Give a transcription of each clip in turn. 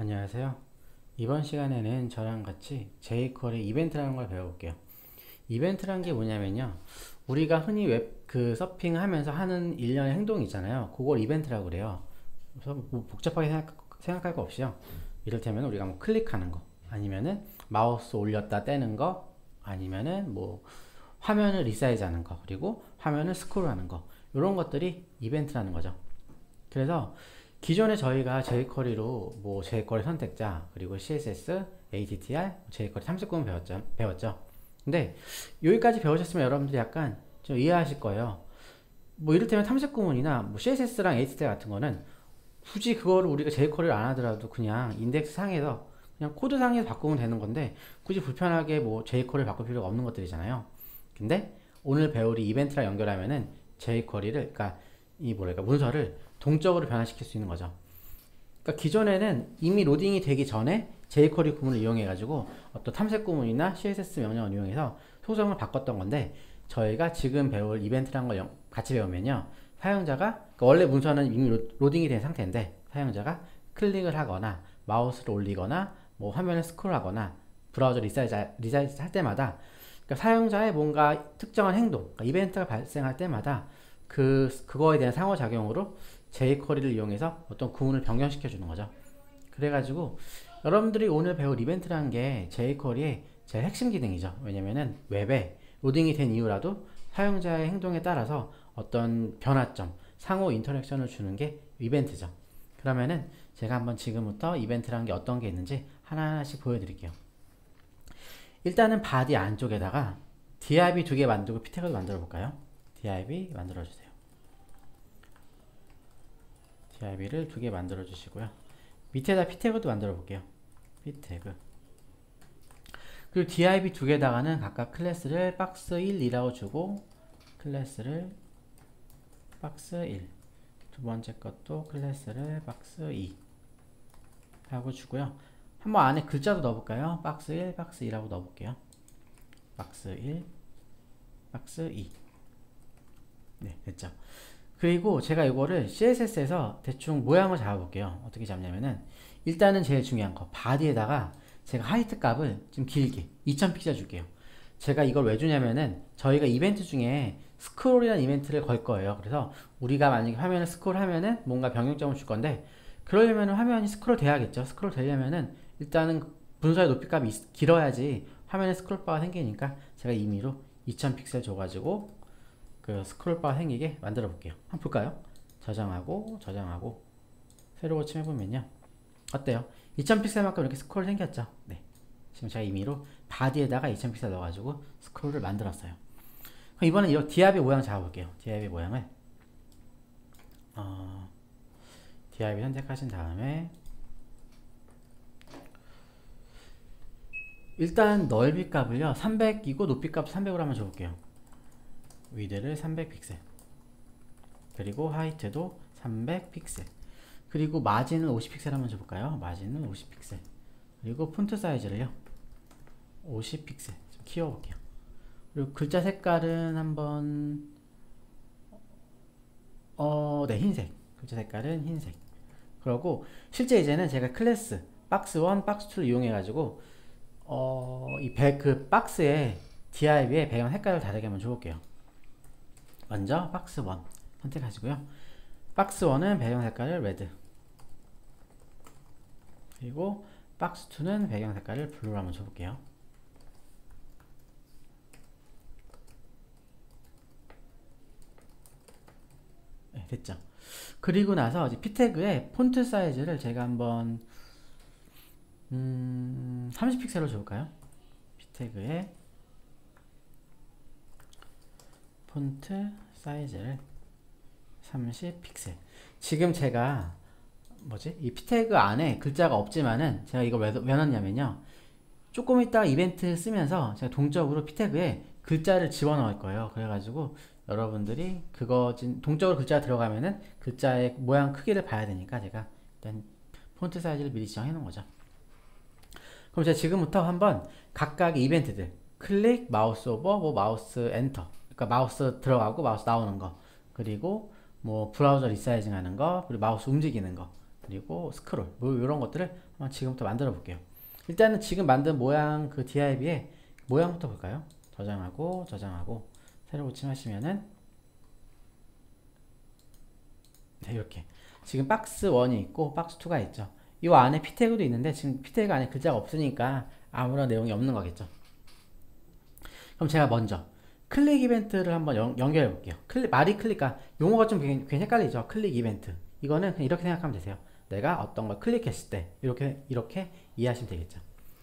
안녕하세요. 이번 시간에는 저랑 같이 jQuery 이벤트라는 걸 배워볼게요. 이벤트란 게 뭐냐면요. 우리가 흔히 웹 서핑하면서 하는 일련의 행동이 있잖아요. 그걸 이벤트라고 그래요. 그래서 뭐 복잡하게 생각할 거 없이요. 이를테면 우리가 뭐 클릭하는 거, 아니면은 마우스 올렸다 떼는 거, 아니면은 뭐 화면을 리사이즈하는 거, 그리고 화면을 스크롤하는 거, 이런 것들이 이벤트라는 거죠. 그래서 기존에 저희가 jQuery로 뭐 jQuery 선택자, 그리고 CSS, ATTR, jQuery 39분 배웠죠. 근데 여기까지 배우셨으면 여러분들이 약간 좀 이해하실 거예요. 뭐 이를테면 탐색구문이나 뭐 CSS랑 ATTR 같은 거는 굳이 그거를 우리가 jQuery를 안 하더라도 그냥 인덱스 상에서 그냥 코드 상에서 바꾸면 되는 건데, 굳이 불편하게 뭐 jQuery를 바꿀 필요가 없는 것들이잖아요. 근데 오늘 배울 이 이벤트랑 연결하면은 jQuery를, 그러니까 이 뭐랄까 문서를 동적으로 변화시킬 수 있는 거죠. 그러니까 기존에는 이미 로딩이 되기 전에 jQuery 구문을 이용해 가지고 어떤 탐색 구문이나 CSS 명령을 이용해서 소정을 바꿨던 건데, 저희가 지금 배울 이벤트라는 걸 같이 배우면요, 사용자가, 그러니까 원래 문서는 이미 로딩이 된 상태인데 사용자가 클릭을 하거나 마우스를 올리거나 뭐 화면을 스크롤하거나 브라우저 리사이즈 할 때마다, 그러니까 사용자의 뭔가 특정한 행동, 그러니까 이벤트가 발생할 때마다 그거에 대한 상호작용으로 jQuery를 이용해서 어떤 구문을 변경시켜 주는 거죠. 그래가지고 여러분들이 오늘 배울 이벤트라는 게 jQuery의 제일 핵심 기능이죠. 왜냐면은 웹에 로딩이 된 이후라도 사용자의 행동에 따라서 어떤 변화점, 상호 인터랙션을 주는 게 이벤트죠. 그러면은 제가 한번 지금부터 이벤트라는 게 어떤 게 있는지 하나하나씩 보여드릴게요. 일단은 바디 안쪽에다가 div 두 개 만들고 p 태그도 만들어 볼까요? div 만들어 주세요. div를 두 개 만들어 주시고요. 밑에다 p 태그도 만들어 볼게요. p 태그. 그리고 div 두 개다가는 각각 클래스를 box1이라고 주고, 클래스를 box1, 두 번째 것도 클래스를 box2 하고 주고요. 한번 안에 글자도 넣어볼까요? box1, box2라고 넣어볼게요. box1, box2. 네, 됐죠. 그리고 제가 이거를 CSS에서 대충 모양을 잡아볼게요. 어떻게 잡냐면은, 일단은 제일 중요한 거, 바디에다가 제가 하이트 값을 좀 길게 2000픽셀 줄게요. 제가 이걸 왜 주냐면은, 저희가 이벤트 중에 스크롤이라는 이벤트를 걸 거예요. 그래서 우리가 만약에 화면을 스크롤하면은 뭔가 변경점을 줄 건데, 그러려면 화면이 스크롤 돼야겠죠. 스크롤 되려면은 일단은 분서의 높이 값이 길어야지 화면에 스크롤 바가 생기니까, 제가 임의로 2000픽셀 줘가지고 그 스크롤 바가 생기게 만들어 볼게요. 한번 볼까요? 저장하고 저장하고 새로 고침해보면요, 어때요? 2000픽셀만큼 이렇게 스크롤 생겼죠? 네. 지금 제가 임의로 바디에다가 2000픽셀 넣어가지고 스크롤을 만들었어요. 그럼 이번엔 이 div 모양 잡아볼게요. div 모양을 div 선택하신 다음에 일단 넓이 값을요 300이고 높이 값 300으로 한번 줘볼게요. 위드를 300픽셀, 그리고 하이트도 300픽셀, 그리고 마진은 50픽셀 한번 줘볼까요? 마진은 50픽셀, 그리고 폰트 사이즈를요 50픽셀 좀 키워볼게요. 그리고 글자 색깔은 한번 네, 흰색. 글자 색깔은 흰색. 그리고 실제 이제는 제가 클래스 박스1, 박스2를 이용해가지고 그 박스에 div의 배경 색깔을 다르게 한번 줘볼게요. 먼저 박스1 선택하시고요. 박스1은 배경 색깔을 레드, 그리고 박스2는 배경 색깔을 블루로 한번 줘볼게요. 네, 됐죠. 그리고 나서 이제 p 태그의 폰트 사이즈를 제가 한번 30픽셀로 줘볼까요? p 태그의 폰트 사이즈를 30픽셀. 지금 제가 이 p 태그 안에 글자가 없지만은 제가 이걸 왜 넣냐면요, 조금 이따 이벤트 쓰면서 제가 동적으로 p 태그에 글자를 집어넣을 거예요. 그래가지고 여러분들이 그거 동적으로 글자가 들어가면은 글자의 모양 크기를 봐야 되니까 제가 일단 폰트 사이즈를 미리 지정해 놓은 거죠. 그럼 제가 지금부터 한번 각각의 이벤트들, 클릭, 마우스 오버, 뭐 마우스 엔터, 그러니까 마우스 들어가고 마우스 나오는 거, 그리고 뭐 브라우저 리사이징 하는 거, 그리고 마우스 움직이는 거, 그리고 스크롤 뭐 이런 것들을 한번 지금부터 만들어 볼게요. 일단은 지금 만든 모양 그 DIV의 모양부터 볼까요? 저장하고 저장하고 새로 고침하시면은 네, 이렇게 지금 박스 1이 있고 박스 2가 있죠. 이 안에 p 태그도 있는데 지금 p 태그 안에 글자가 없으니까 아무런 내용이 없는 거겠죠. 그럼 제가 먼저 클릭 이벤트를 한번 연결해 볼게요. 말이 클릭가 용어가 좀 괜히 헷갈리죠. 클릭 이벤트 이거는 그냥 이렇게 생각하면 되세요. 내가 어떤 걸 클릭했을 때 이렇게 이해하시면 되겠죠.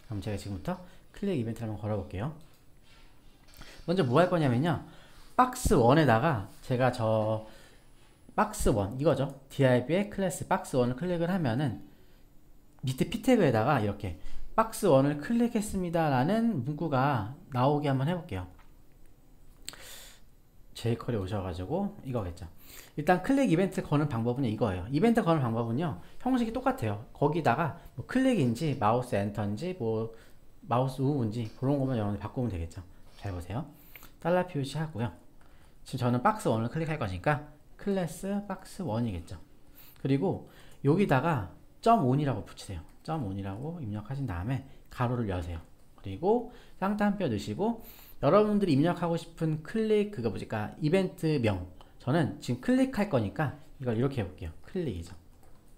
그럼 제가 지금부터 클릭 이벤트를 한번 걸어 볼게요. 먼저 뭐 할 거냐면요, 박스 1에다가 제가 저 박스 1 이거죠. div의 클래스 박스 1을 클릭을 하면은 밑에 p 태그에다가 이렇게 박스 1을 클릭했습니다 라는 문구가 나오게 한번 해볼게요. jQuery 오셔가지고 이거겠죠. 일단 클릭 이벤트 거는 방법은 이거예요. 이벤트 거는 방법은요, 형식이 똑같아요. 거기다가 뭐 클릭인지 마우스 엔터인지 뭐 마우스 우브인지 그런 것만 여러분들 바꾸면 되겠죠. 잘 보세요. 달러 표시 하고요. 지금 저는 박스 1을 클릭할 거니까 클래스 박스 1이겠죠. 그리고 여기다가 .on이라고 붙이세요. .on이라고 입력하신 다음에 가로를 여세요. 그리고 쌍따옴표 넣으시고 여러분들이 입력하고 싶은 클릭 그거 뭐지까 이벤트명, 저는 지금 클릭할 거니까 이걸 이렇게 해볼게요. 클릭이죠.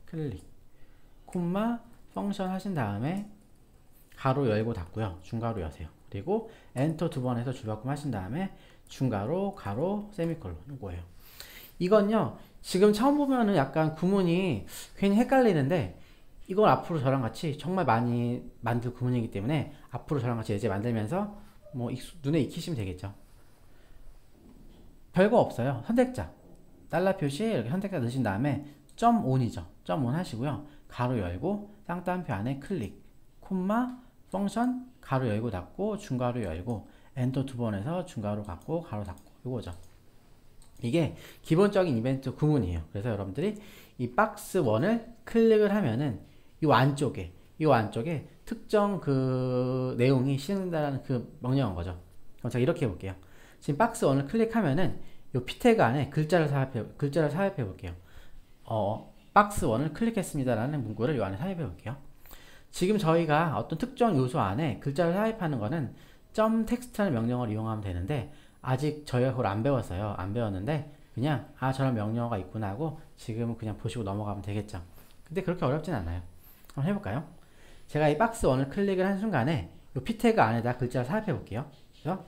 클릭 콤마 펑션 하신 다음에 가로 열고 닫고요. 중가로 여세요. 그리고 엔터 두 번 해서 줄바꿈 하신 다음에 중가로 가로 세미콜론 이거예요. 이건요 지금 처음 보면은 약간 구문이 괜히 헷갈리는데 이걸 앞으로 저랑 같이 정말 많이 만들 구문이기 때문에 앞으로 저랑 같이 예제 만들면서 뭐 눈에 익히시면 되겠죠. 별거 없어요. 선택자 달러 표시 이렇게 선택자 넣으신 다음에 .on이죠. .on 하시고요. 가로 열고 쌍따옴표 안에 클릭 콤마 펑션 가로 열고 닫고 중가로 열고 엔터 두 번 해서 중가로 닫고 가로 닫고 이거죠. 이게 기본적인 이벤트 구문이에요. 그래서 여러분들이 이 박스 1을 클릭을 하면은 이 안쪽에 특정 그 내용이 실행된다는 그 명령한 거죠. 그럼 제가 이렇게 해볼게요. 지금 박스 1을 클릭하면은 이 p 태그 안에 글자를 삽입해 볼게요. 박스 1을 클릭했습니다 라는 문구를 이 안에 삽입해 볼게요. 지금 저희가 어떤 특정 요소 안에 글자를 삽입하는 거는 .text라는 명령을 이용하면 되는데 아직 저희가 그걸 안 배웠어요. 안 배웠는데 그냥 저런 명령어가 있구나 하고 지금은 그냥 보시고 넘어가면 되겠죠. 근데 그렇게 어렵진 않아요. 한번 해볼까요? 제가 이 박스 1을 클릭을 한 순간에 이 p 태그 안에다 글자를 삽입해 볼게요. 그래서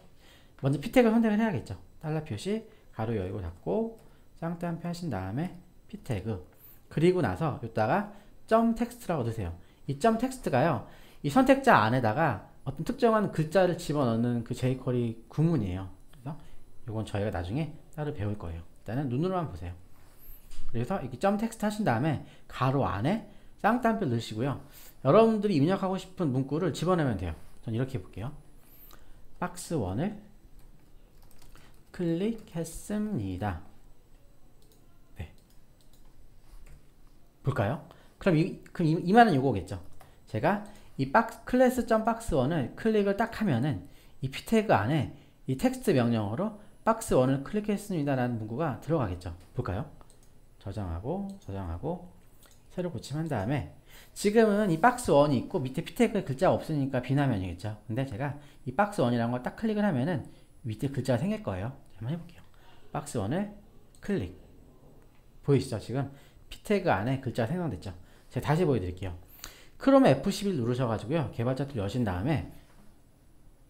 먼저 p 태그를 선택을 해야겠죠. 달러 표시 가로 열고 닫고 쌍따옴표 하신 다음에 p 태그 그리고 나서 여기다가 .text라고 넣으세요. 이 .text가요 이 선택자 안에다가 어떤 특정한 글자를 집어넣는 그 jQuery 구문이에요. 그래서 이건 저희가 나중에 따로 배울 거예요. 일단은 눈으로만 보세요. 그래서 이렇게 .text 하신 다음에 가로 안에 쌍따옴표 넣으시고요. 여러분들이 입력하고 싶은 문구를 집어넣으면 돼요. 전 이렇게 해볼게요. 박스 1을 클릭했습니다. 네. 볼까요? 그럼 이 말은 이거겠죠. 제가 이 클래스.박스 1을 클릭을 딱 하면은 이 p 태그 안에 이 텍스트 명령어로 박스 1을 클릭했습니다 라는 문구가 들어가겠죠. 볼까요? 저장하고 새로 고침한 다음에 지금은 이 박스 1이 있고 밑에 p 태그 글자가 없으니까 비나면이겠죠. 근데 제가 이 박스 1이라는 걸 딱 클릭을 하면은 밑에 글자가 생길 거예요. 한번 해볼게요. 박스 1을 클릭 보이시죠? 지금 p 태그 안에 글자가 생성됐죠. 제가 다시 보여드릴게요. 크롬 F11 누르셔가지고요. 개발자 툴 여신 다음에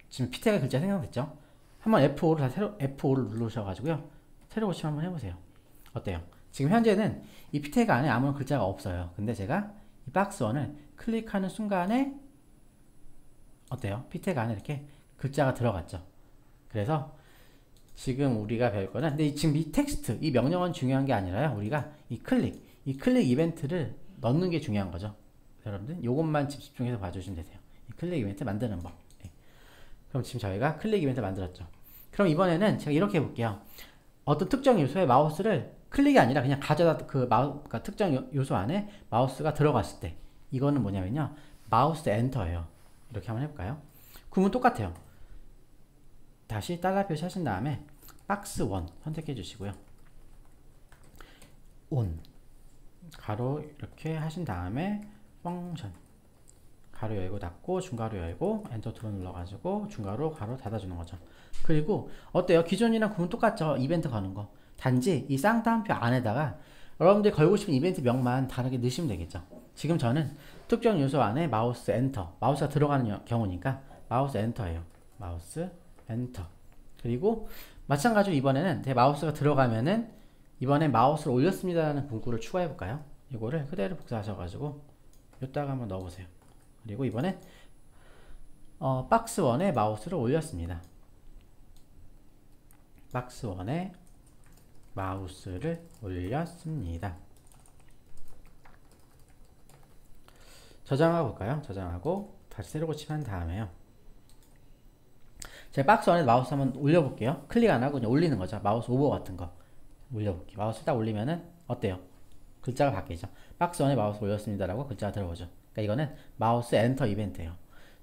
지금 p 태그 글자 생성됐죠? 한번 F5를 누르셔가지고요. 새로 고침 한번 해보세요. 어때요? 지금 현재는 이 p 태그 안에 아무런 글자가 없어요. 근데 제가 이 박스 1을 클릭하는 순간에 어때요? p 태그 안에 이렇게 글자가 들어갔죠. 그래서 지금 우리가 배울 거는 근데 지금 이 텍스트, 이 명령은 중요한 게 아니라요. 우리가 이 클릭 이벤트를 넣는 게 중요한 거죠. 여러분들 요것만 집중해서 봐주시면 되세요. 이 클릭 이벤트 만드는 법. 네. 그럼 지금 저희가 클릭 이벤트 만들었죠. 그럼 이번에는 제가 이렇게 해볼게요. 어떤 특정 요소에 마우스를 클릭이 아니라 그냥 가져다 그러니까 특정 요소 안에 마우스가 들어갔을 때 이거는 뭐냐면요. 마우스 엔터예요. 이렇게 한번 해볼까요? 구문 똑같아요. 다시 달러 표시 하신 다음에 박스 1 선택해 주시고요. on 가로 이렇게 하신 다음에 펑션 가로 열고 닫고 중가로 열고 엔터 두 번 눌러가지고 중가로 가로 닫아주는 거죠. 그리고 어때요? 기존이랑 구분 똑같죠? 이벤트 거는 거. 단지 이 쌍따옴표 안에다가 여러분들이 걸고 싶은 이벤트 명만 다르게 넣으시면 되겠죠. 지금 저는 특정 요소 안에 마우스 엔터, 마우스가 들어가는 경우니까 마우스 엔터예요. 마우스 엔터. 그리고 마찬가지로 이번에는 제 마우스가 들어가면은 이번에 마우스를 올렸습니다라는 문구를 추가해 볼까요? 이거를 그대로 복사하셔가지고 여기다가 한번 넣어보세요. 그리고 이번엔 박스 1에 마우스를 올렸습니다. 박스 1에 마우스를 올렸습니다. 저장하고 볼까요? 저장하고 다시 새로 고침한 다음에요. 제가 박스 안에 마우스 한번 올려볼게요. 클릭 안 하고 그냥 올리는 거죠. 마우스 오버 같은 거 올려볼게요. 마우스 딱 올리면은 어때요? 글자가 바뀌죠. 박스 안에 마우스 올렸습니다라고 글자가 들어오죠. 그러니까 이거는 마우스 엔터 이벤트예요.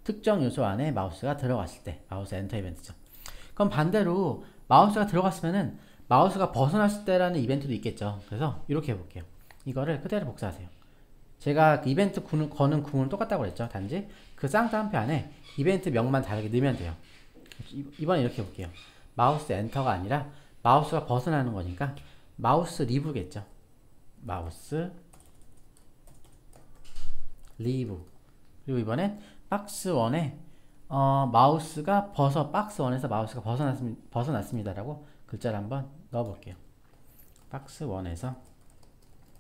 특정 요소 안에 마우스가 들어갔을 때 마우스 엔터 이벤트죠. 그럼 반대로 마우스가 들어갔으면은 마우스가 벗어났을 때라는 이벤트도 있겠죠. 그래서 이렇게 해볼게요. 이거를 그대로 복사하세요. 제가 그 이벤트 거는 구문은 똑같다고 그랬죠. 단지 그 쌍따옴표 안에 이벤트 명만 다르게 넣으면 돼요. 이번에 이렇게 해볼게요. 마우스 엔터가 아니라 마우스가 벗어나는 거니까 마우스 리브겠죠. 마우스 리브. 그리고 이번엔 박스 1에 마우스가 박스 1에서 마우스가 벗어났습니다라고 글자를 한번 넣어볼게요. 박스 1에서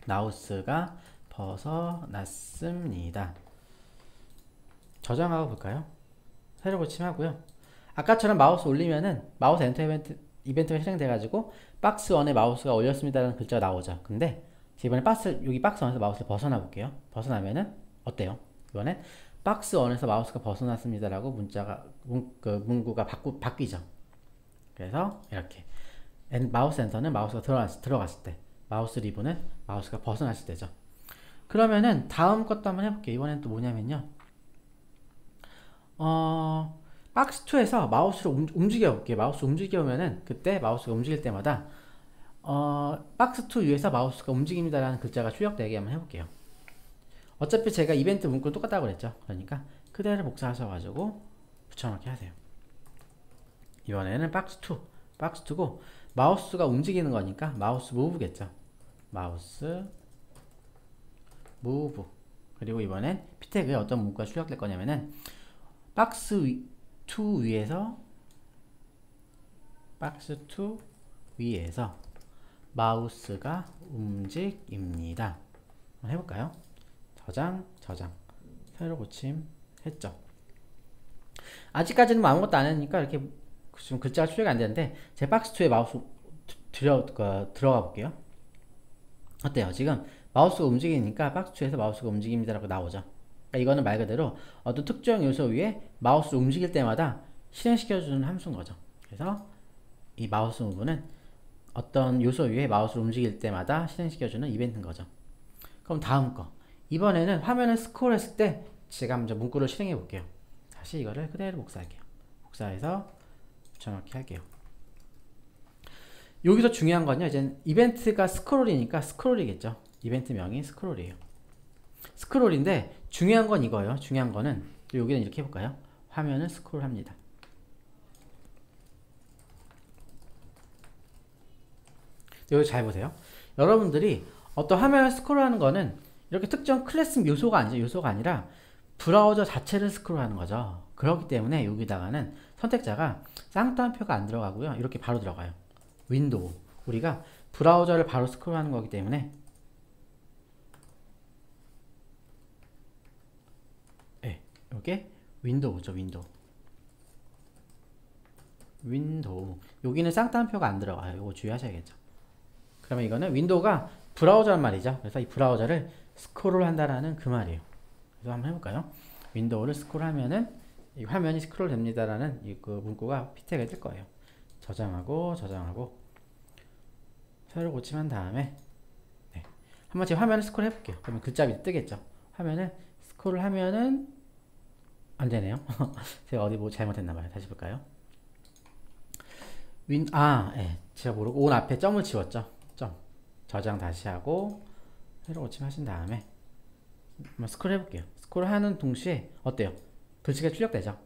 마우스가 벗어났습니다. 저장하고 볼까요? 새로 고침하고요. 아까처럼 마우스 올리면은 마우스 엔터 이벤트가 실행돼가지고 박스 1에 마우스가 올렸습니다라는 글자가 나오죠. 근데 이번에 여기 박스 1에서 마우스를 벗어나 볼게요. 벗어나면은 어때요? 이번엔 박스 1에서 마우스가 벗어났습니다라고 문구가 바뀌죠. 그래서 이렇게 마우스 엔터는 마우스가 들어갔을 때, 마우스 리브는 마우스가 벗어났을 때죠. 그러면은 다음 것도 한번 해볼게요. 이번엔 또 뭐냐면요. 박스 2에서 마우스를 움직여 볼게요. 마우스 움직여보면은 그때 마우스가 움직일 때마다 박스 2 위에서 마우스가 움직입니다라는 글자가 출력되게 한번 해볼게요. 어차피 제가 이벤트 문구는 똑같다고 그랬죠. 그러니까 그대로 복사하셔가지고 붙여넣기 하세요. 이번에는 박스 2고 마우스가 움직이는 거니까 마우스 무브겠죠. 마우스 무브. 그리고 이번엔 피태그에 어떤 문구가 출력될 거냐면은 박스 2 위에서 마우스가 움직입니다. 한번 해볼까요? 저장, 새로 고침 했죠. 아직까지는 뭐 아무것도 안 했으니까 이렇게 지금 글자가 출력이 안 되는데 제 박스 2에 마우스 들어가 볼게요. 어때요? 지금 마우스가 움직이니까 박스 2에서 마우스가 움직입니다 라고 나오죠. 그러니까 이거는 말 그대로 어떤 특정 요소 위에 마우스를 움직일 때마다 실행시켜주는 함수인 거죠. 그래서 이 마우스 무브는 어떤 요소 위에 마우스를 움직일 때마다 실행시켜주는 이벤트인 거죠. 그럼 다음 거. 이번에는 화면을 스크롤했을 때 제가 먼저 문구를 실행해 볼게요. 다시 이거를 그대로 복사할게요. 복사해서 붙여넣기 할게요. 여기서 중요한 건요. 이제 이벤트가 스크롤이니까 스크롤이겠죠. 이벤트 명이 스크롤이에요. 스크롤인데 중요한 건 이거예요. 중요한 거는 여기는 이렇게 해볼까요? 화면을 스크롤합니다. 여기 잘 보세요. 여러분들이 어떤 화면을 스크롤하는 거는 이렇게 특정 클래스 요소가 아니라 브라우저 자체를 스크롤하는 거죠. 그렇기 때문에 여기다가는 선택자가 쌍따옴표가 안 들어가고요. 이렇게 바로 들어가요. 윈도우. 우리가 브라우저를 바로 스크롤하는 거기 때문에 이게 윈도우죠. 윈도우. 여기는 쌍따옴표가 안 들어가요. 이거 주의하셔야겠죠. 그러면 이거는 윈도우가 브라우저란 말이죠. 그래서 이 브라우저를 스크롤 한다라는 그 말이에요. 그래서 한번 해볼까요? 윈도우를 스크롤하면은 이 화면이 스크롤 됩니다라는 그 문구가 피태그에 뜰 거예요. 저장하고 새로 고침한 다음에 한번 제 화면을 스크롤 해볼게요. 그러면 글자 밑에 뜨겠죠. 화면을 스크롤 하면은 안 되네요. 제가 어디 뭐 잘못했나봐요. 다시 볼까요? 제가 모르고 온 앞에 점을 지웠죠. 점. 저장 다시 하고 세로 고침하신 다음에 한번 스크롤 해볼게요. 스크롤 하는 동시에 어때요? 글씨가 출력되죠?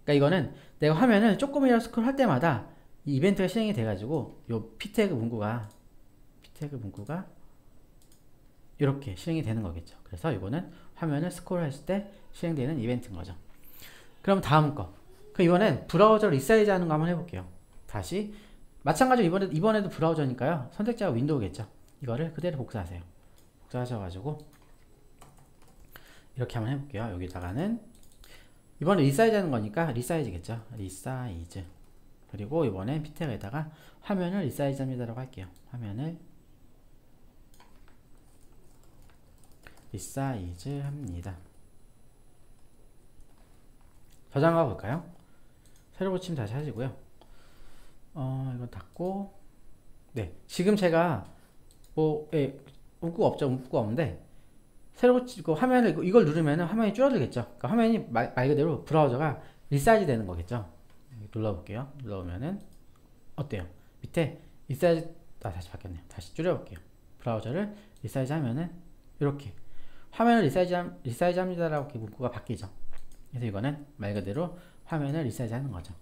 그러니까 이거는 내가 화면을 조금이라도 스크롤 할 때마다 이 이벤트가 실행이 돼가지고 요 p 태그 문구가 이렇게 실행이 되는 거겠죠. 그래서 이거는 화면을 스크롤 했을 때 실행되는 이벤트인 거죠. 그럼 다음 거. 그럼 이번엔 브라우저 리사이즈 하는 거 한번 해볼게요. 다시 마찬가지로 이번에도 브라우저니까요. 선택자가 윈도우겠죠. 이거를 그대로 복사하세요. 복사하셔가지고 이렇게 한번 해볼게요. 여기다가는 이번에 리사이즈 하는 거니까 리사이즈겠죠. 리사이즈. 그리고 이번엔 피텍에다가 화면을 리사이즈 합니다라고 할게요. 화면을 리사이즈 합니다. 저장하고 볼까요? 새로 고침 다시 하시고요. 이거 닫고, 네. 지금 제가 문구가 없죠. 문구가 없는데, 새로 고치고 화면을, 이걸 누르면 화면이 줄어들겠죠. 그러니까 화면이 말 그대로 브라우저가 리사이즈 되는 거겠죠. 눌러볼게요. 눌러보면은, 어때요? 밑에 리사이즈, 다시 바뀌었네요. 다시 줄여볼게요. 브라우저를 리사이즈 하면은, 이렇게. 화면을 리사이즈 합니다라고 이렇게 문구가 바뀌죠. 그래서 이거는 말 그대로 화면을 리사이즈 하는 거죠.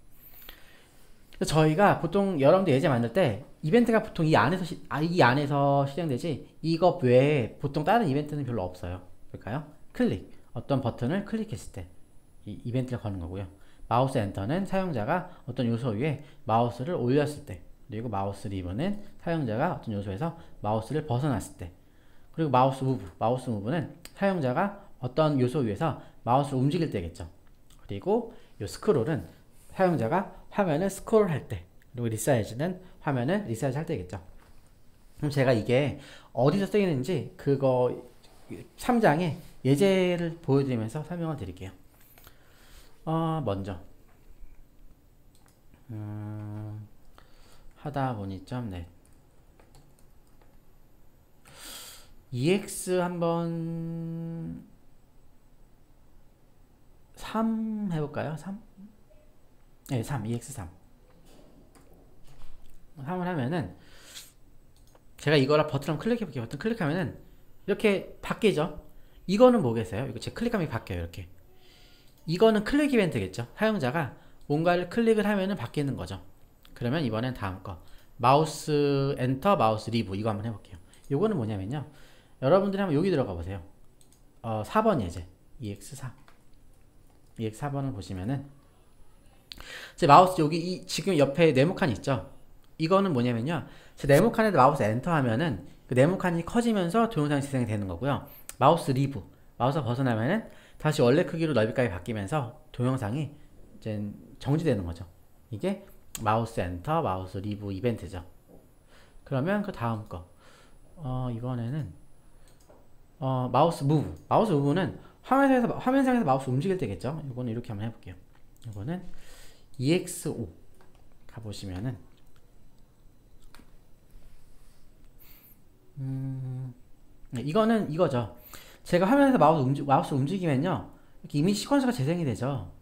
저희가 보통 여러분들 예제 만들 때 이벤트가 보통 이 안에서 실행되지 이것 외에 보통 다른 이벤트는 별로 없어요. 볼까요? 클릭. 어떤 버튼을 클릭했을 때 이 이벤트를 거는 거고요. 마우스 엔터는 사용자가 어떤 요소 위에 마우스를 올렸을 때, 그리고 마우스 리브는 사용자가 어떤 요소에서 마우스를 벗어났을 때, 그리고 마우스 무브는 사용자가 어떤 요소 위에서 마우스를 움직일 때겠죠. 그리고 이 스크롤은 사용자가 화면을 스크롤 할 때, 그리고 리사이즈는 화면을 리사이즈 할 때겠죠. 그럼 제가 이게 어디서 쓰이는지 그거 3장에 예제를 보여드리면서 설명을 드릴게요. 먼저 하다 보니 .net EX 한번 3 해볼까요? 3? 네, 3, EX3. 3을 하면은, 제가 이거랑 버튼 한번 클릭해볼게요. 버튼 클릭하면은, 이렇게 바뀌죠? 이거는 뭐겠어요? 이거 제가 클릭하면 바뀌어요, 이렇게. 이거는 클릭 이벤트겠죠? 사용자가 뭔가를 클릭을 하면은 바뀌는 거죠. 그러면 이번엔 다음 거. 마우스 엔터, 마우스 리브. 이거 한번 해볼게요. 이거는 뭐냐면요. 여러분들이 한번 여기 들어가 보세요. 4번 예제. EX4. EX4번을 보시면은, 제 마우스 여기 지금 옆에 네모칸 있죠? 이거는 뭐냐면요. 제 네모칸에 마우스 엔터 하면은 그 네모칸이 커지면서 동영상이 재생이 되는 거고요. 마우스 리브. 마우스가 벗어나면은 다시 원래 크기로 넓이까지 바뀌면서 동영상이 이제 정지되는 거죠. 이게 마우스 엔터, 마우스 리브 이벤트죠. 그러면 그 다음 거. 이번에는 마우스 무브. 마우스 무브는 화면상에서 마우스 움직일 때겠죠. 이거는 이렇게 한번 해볼게요. 이거는 EX5 가보시면은 이거는 이거죠. 제가 화면에서 마우스 움직이면요 이렇게 이미지 시퀀스가 재생이 되죠.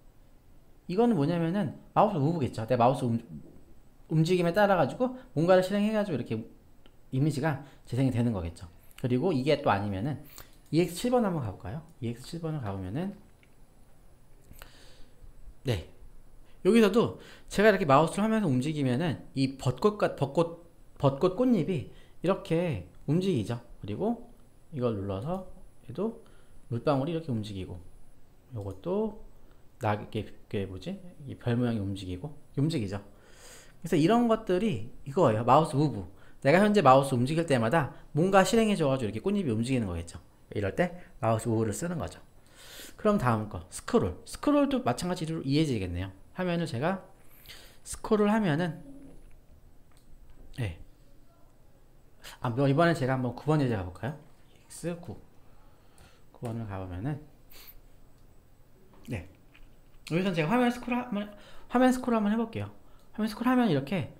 이거는 뭐냐면은 마우스 무브겠죠. 내 마우스 움직임에 따라 가지고 뭔가를 실행해 가지고 이렇게 이미지가 재생이 되는 거겠죠. 그리고 이게 또 아니면은 EX7번 한번 가볼까요? EX7번을 가보면은 네, 여기서도 제가 이렇게 마우스를 하면서 움직이면은 이 벚꽃 꽃잎이 이렇게 움직이죠. 그리고 이걸 눌러서 해도 물방울이 이렇게 움직이고, 요것도 이 별 모양이 움직이죠. 그래서 이런 것들이 이거예요. 마우스 무브. 내가 현재 마우스 움직일 때마다 뭔가 실행해줘가지고 이렇게 꽃잎이 움직이는 거겠죠. 이럴 때 마우스 무브를 쓰는 거죠. 그럼 다음 거 스크롤. 스크롤도 마찬가지로 이해지겠네요. 화면을 제가 스크롤 하면은 네. 이번엔 제가 한번 9번 예제 가볼까요? X9 9번을 가보면은 네, 여기서 제가 화면 스크롤 한번 해볼게요. 화면 스크롤 하면 이렇게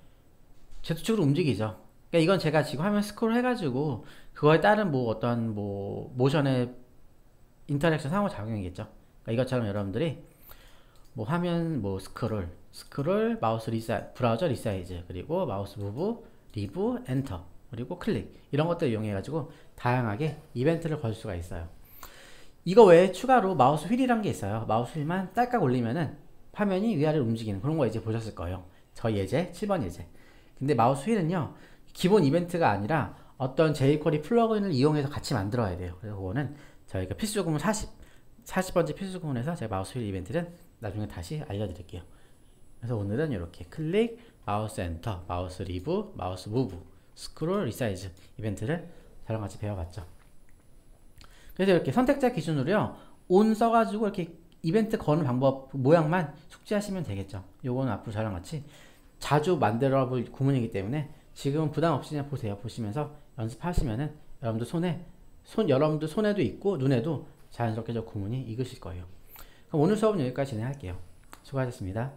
제도축으로 움직이죠. 그러니까 이건 제가 지금 화면 스크롤 해가지고 그거에 따른 어떤 모션의 인터랙션 상호작용이겠죠. 그러니까 이것처럼 여러분들이 화면 스크롤 마우스 브라우저 리사이즈, 그리고 마우스 무브, 리브, 엔터 그리고 클릭 이런 것들 이용해 가지고 다양하게 이벤트를 걸 수가 있어요. 이거 외에 추가로 마우스 휠이란 게 있어요. 마우스 휠만 딸깍 올리면은 화면이 위아래로 움직이는 그런 거 이제 보셨을 거예요. 저 예제 7번 예제. 근데 마우스 휠은요 기본 이벤트가 아니라 어떤 jQuery 플러그인을 이용해서 같이 만들어야 돼요. 그래서 그거는 저희가 필수구문 40번째 필수구문에서 제가 마우스 휠 이벤트는 나중에 다시 알려드릴게요. 그래서 오늘은 이렇게 클릭, 마우스 엔터, 마우스 리브, 마우스 무브, 스크롤, 리사이즈 이벤트를 저랑 같이 배워봤죠. 그래서 이렇게 선택자 기준으로요 온 써가지고 이렇게 이벤트 거는 방법 모양만 숙지하시면 되겠죠. 요거는 앞으로 저랑 같이 자주 만들어 볼 구문이기 때문에 지금은 부담 없이 그냥 보세요. 보시면서 연습하시면은 여러분들 손에도 있고 눈에도 자연스럽게 저 구문이 익으실 거예요. 그럼 오늘 수업은 여기까지 진행할게요. 수고하셨습니다.